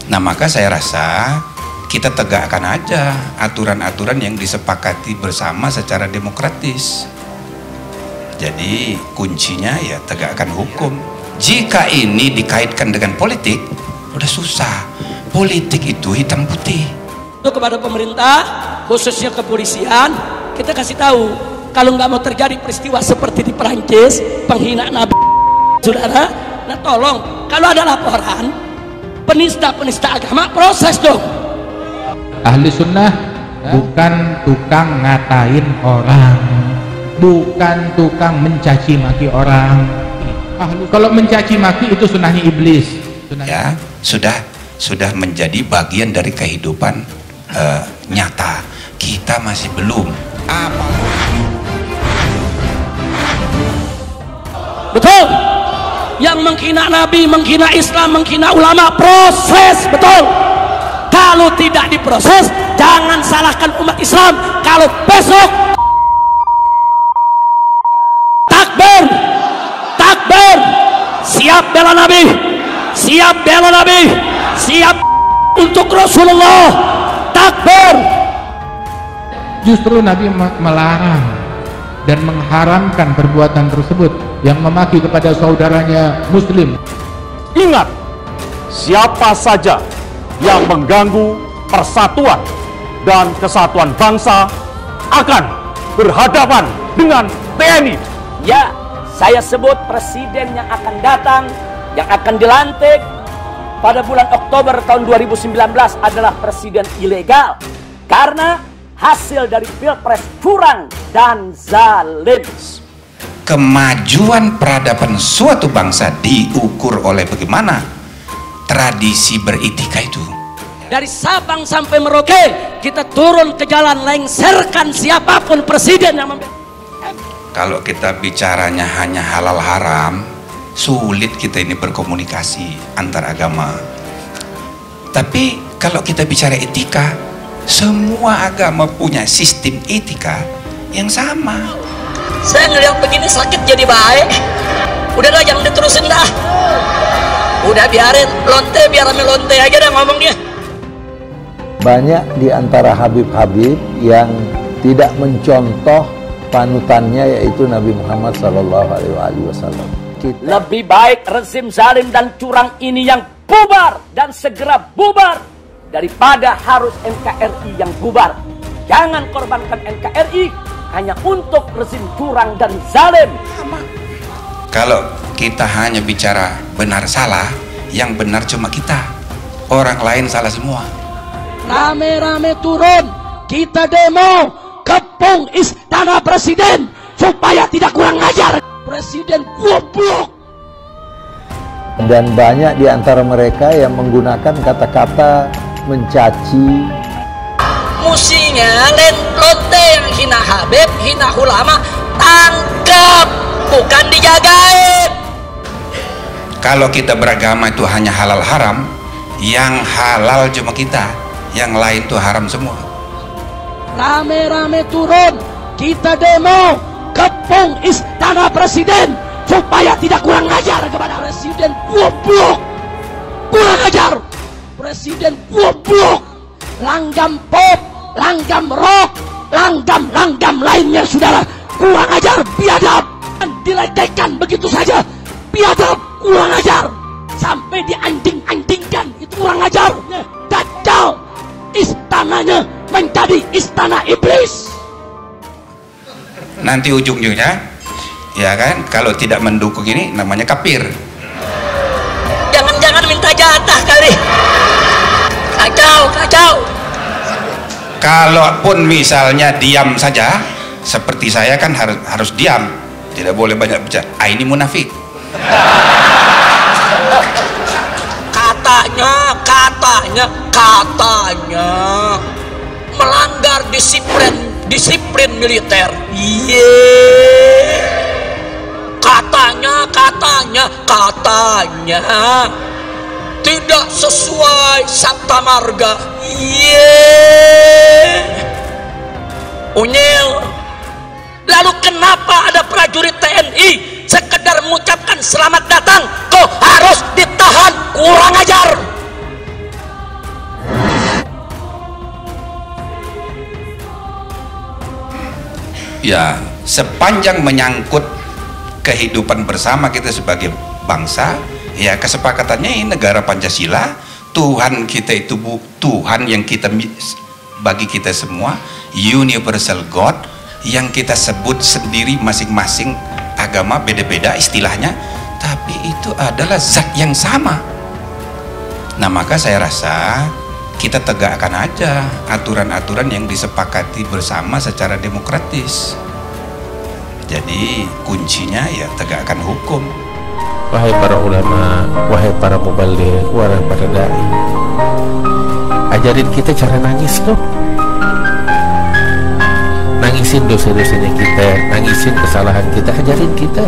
Nah, maka saya rasa kita tegakkan aja aturan-aturan yang disepakati bersama secara demokratis. Jadi kuncinya ya tegakkan hukum. Jika ini dikaitkan dengan politik, udah susah. Politik itu hitam putih. Kepada pemerintah, khususnya kepolisian, kita kasih tahu, kalau nggak mau terjadi peristiwa seperti di Perancis, penghinaan Nabi, saudara, nah tolong, kalau ada laporan penista agama, proses dong. Ahli sunnah bukan tukang ngatain orang, bukan tukang mencaci maki orang. Kalau mencaci maki itu sunnahnya iblis. Ya, sudah menjadi bagian dari kehidupan nyata. Kita masih belum. Betul. Yang menghina Nabi, menghina Islam, menghina ulama, proses, betul. Kalau tidak diproses, jangan salahkan umat Islam. Kalau besok takbir, siap bela Nabi, siap bela Nabi, siap untuk Rasulullah, takbir. Justru Nabi melarang dan mengharamkan perbuatan tersebut yang memaki kepada saudaranya muslim. Ingat, siapa saja yang mengganggu persatuan dan kesatuan bangsa akan berhadapan dengan TNI. Ya, saya sebut presiden yang akan datang, yang akan dilantik pada bulan Oktober tahun 2019 adalah presiden ilegal karena hasil dari pilpres curang dan zalim. Kemajuan peradaban suatu bangsa diukur oleh bagaimana tradisi beretika itu. Dari Sabang sampai Merauke kita turun ke jalan, lengserkan siapapun presiden yang Kalau kita bicaranya hanya halal haram, sulit kita ini berkomunikasi antar agama. Tapi kalau kita bicara etika, semua agama punya sistem etika yang sama. Saya ngeliat begini sakit jadi baik. Udah dah, jangan diterusin dah. Udah biarin lonte, biar rame lonte aja dah ngomongnya. Banyak di antara Habib-Habib yang tidak mencontoh panutannya, yaitu Nabi Muhammad SAW. Lebih baik rezim zalim dan curang ini yang bubar dan segera bubar daripada harus NKRI yang bubar. Jangan korbankan NKRI hanya untuk rezim curang dan zalim. Kalau kita hanya bicara benar salah, yang benar cuma kita, orang lain salah semua. Rame-rame turun, kita demo, kepung istana presiden supaya tidak kurang ajar. Presiden goblok. Dan banyak di antara mereka yang menggunakan kata-kata mencaci. Musinya lonte yang hina Habib, hina ulama, tangkap, bukan dijagain. Kalau kita beragama itu hanya halal haram, yang halal cuma kita, yang lain itu haram semua. Rame-rame turun, kita demo, kepung istana presiden supaya tidak kurang ajar kepada presiden goblok. Kurang ajar, presiden goblok. Langgam pop, langgam rock, langgam lainnya saudara, kurang ajar, biadab, dilecehkan begitu saja, biadab, kurang ajar, sampai dianjing-anjingkan, itu kurang ajar. Dajjal istananya menjadi istana iblis. Nanti ujung-ujungnya, ya kan, kalau tidak mendukung ini namanya kafir. Jangan-jangan minta jatah kali. Kacau. Kalaupun misalnya diam saja, seperti saya kan harus diam, tidak boleh banyak bicara. Ini munafik. Katanya melanggar disiplin militer. Katanya tidak sesuai sabta marga. Unyil. Lalu kenapa ada prajurit TNI sekedar mengucapkan selamat datang kok harus ditahan? Kurang ajar. Ya, sepanjang menyangkut kehidupan bersama kita sebagai bangsa, ya kesepakatannya ini negara Pancasila, Tuhan kita itu Tuhan yang kita bagi kita semua, universal God, yang kita sebut sendiri masing-masing agama beda-beda istilahnya, tapi itu adalah zat yang sama. Nah, maka saya rasa kita tegakkan aja aturan-aturan yang disepakati bersama secara demokratis. Jadi kuncinya ya tegakkan hukum. Wahai para ulama, wahai para mubaligh, wahai para dai, ajarin kita cara nangis loh. Nangisin dosa-dosanya kita, nangisin kesalahan kita, ajarin kita.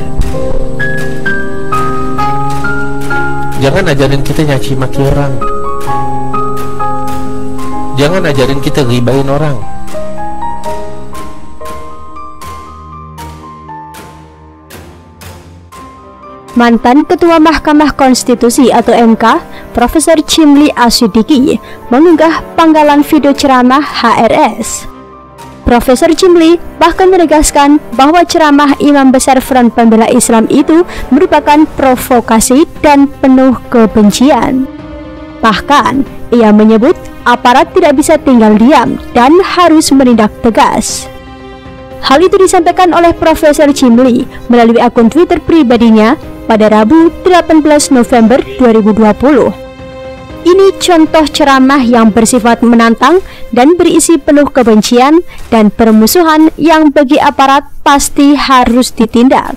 Jangan ajarin kita nyaci maki orang. Jangan ajarin kita ghibain orang. Mantan Ketua Mahkamah Konstitusi atau MK, Profesor Chimli Asyidiki mengunggah panggalan video ceramah HRS. Profesor Chimli bahkan menegaskan bahwa ceramah Imam Besar Front Pembela Islam itu merupakan provokasi dan penuh kebencian. Bahkan, ia menyebut aparat tidak bisa tinggal diam dan harus menindak tegas. Hal itu disampaikan oleh Profesor Chimli melalui akun Twitter pribadinya pada Rabu 18 November 2020. Ini contoh ceramah yang bersifat menantang dan berisi penuh kebencian dan permusuhan yang bagi aparat pasti harus ditindak.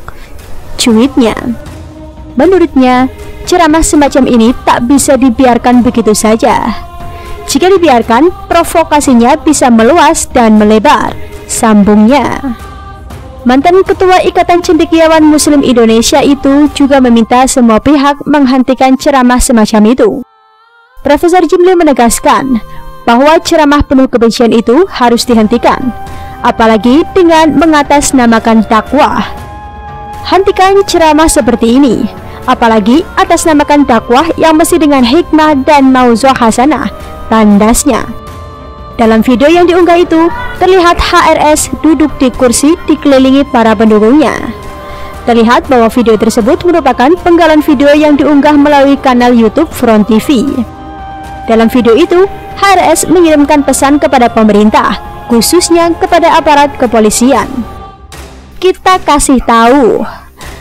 Cuitnya, menurutnya, ceramah semacam ini tak bisa dibiarkan begitu saja. Jika dibiarkan, provokasinya bisa meluas dan melebar, sambungnya. Mantan Ketua Ikatan Cendekiawan Muslim Indonesia itu juga meminta semua pihak menghentikan ceramah semacam itu. Profesor Chimli menegaskan bahwa ceramah penuh kebencian itu harus dihentikan, apalagi dengan mengatasnamakan dakwah. Hentikan ceramah seperti ini, apalagi atasnamakan dakwah yang mesti dengan hikmah dan mauzu'ah hasanah, tandasnya. Dalam video yang diunggah itu, terlihat HRS duduk di kursi dikelilingi para pendukungnya. Terlihat bahwa video tersebut merupakan penggalan video yang diunggah melalui kanal YouTube Front TV. Dalam video itu, HRS mengirimkan pesan kepada pemerintah, khususnya kepada aparat kepolisian. Kita kasih tahu,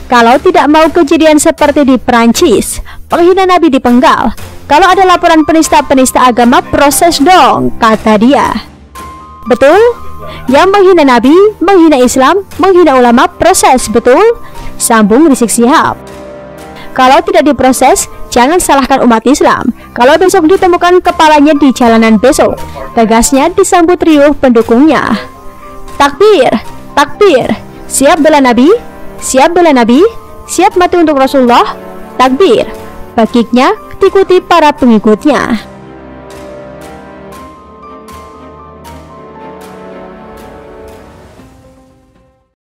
kalau tidak mau kejadian seperti di Perancis, penghina Nabi dipenggal. Kalau ada laporan penista-penista agama, proses dong, kata dia. Betul? Yang menghina Nabi, menghina Islam, menghina ulama, proses, betul? Sambung Rizik Syihab. Kalau tidak diproses, jangan salahkan umat Islam. Kalau besok ditemukan kepalanya di jalanan besok, tegasnya disambut riuh pendukungnya. Takbir, takbir, siap bela Nabi, siap bela Nabi, siap mati untuk Rasulullah, takbir. Bakiknya diikuti para pengikutnya.